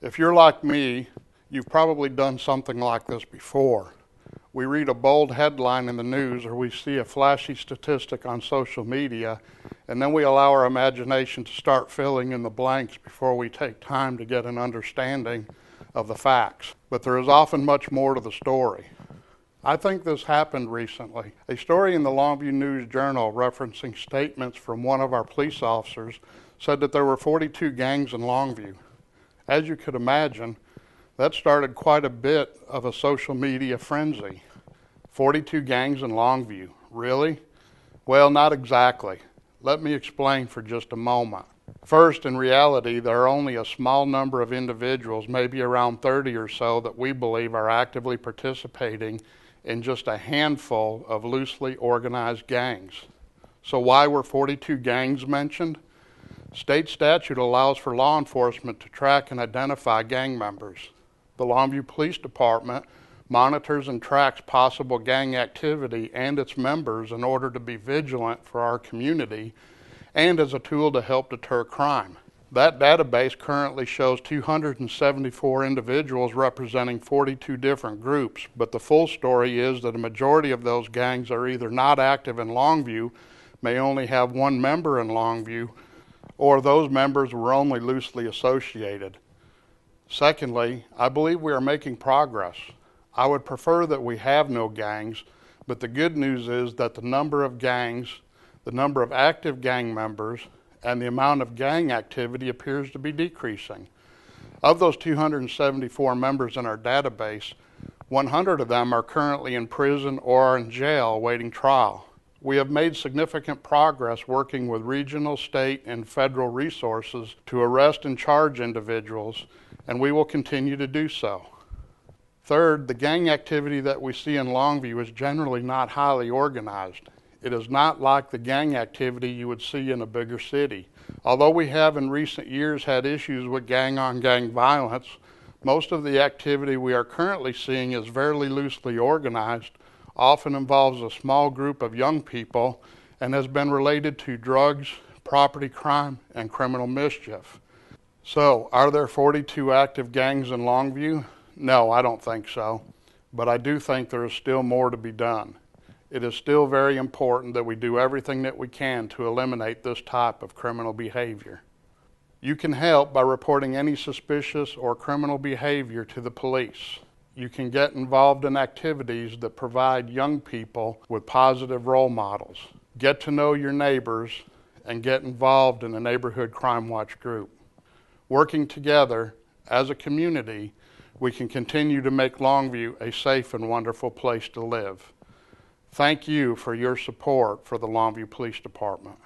If you're like me, you've probably done something like this before. We read a bold headline in the news or we see a flashy statistic on social media, and then we allow our imagination to start filling in the blanks before we take time to get an understanding of the facts. But there is often much more to the story. I think this happened recently. A story in the Longview News Journal referencing statements from one of our police officers said that there were 42 gangs in Longview. As you could imagine, that started quite a bit of a social media frenzy. 42 gangs in Longview, really? Well, not exactly. Let me explain for just a moment. First, in reality, there are only a small number of individuals, maybe around 30 or so, that we believe are actively participating in just a handful of loosely organized gangs. So why were 42 gangs mentioned? State statute allows for law enforcement to track and identify gang members. The Longview Police Department monitors and tracks possible gang activity and its members in order to be vigilant for our community and as a tool to help deter crime. That database currently shows 274 individuals representing 42 different groups, but the full story is that a majority of those gangs are either not active in Longview, may only have one member in Longview, or those members were only loosely associated. Secondly, I believe we are making progress. I would prefer that we have no gangs, but the good news is that the number of gangs, the number of active gang members, and the amount of gang activity appears to be decreasing. Of those 274 members in our database, 100 of them are currently in prison or are in jail awaiting trial. We have made significant progress working with regional, state, and federal resources to arrest and charge individuals, and we will continue to do so. Third, the gang activity that we see in Longview is generally not highly organized. It is not like the gang activity you would see in a bigger city. Although we have in recent years had issues with gang-on-gang violence, most of the activity we are currently seeing is very loosely organized, often involves a small group of young people, and has been related to drugs, property crime, and criminal mischief. So, are there 42 active gangs in Longview? No, I don't think so, but I do think there is still more to be done. It is still very important that we do everything that we can to eliminate this type of criminal behavior. You can help by reporting any suspicious or criminal behavior to the police. You can get involved in activities that provide young people with positive role models. Get to know your neighbors and get involved in a neighborhood crime watch group. Working together as a community, we can continue to make Longview a safe and wonderful place to live. Thank you for your support for the Longview Police Department.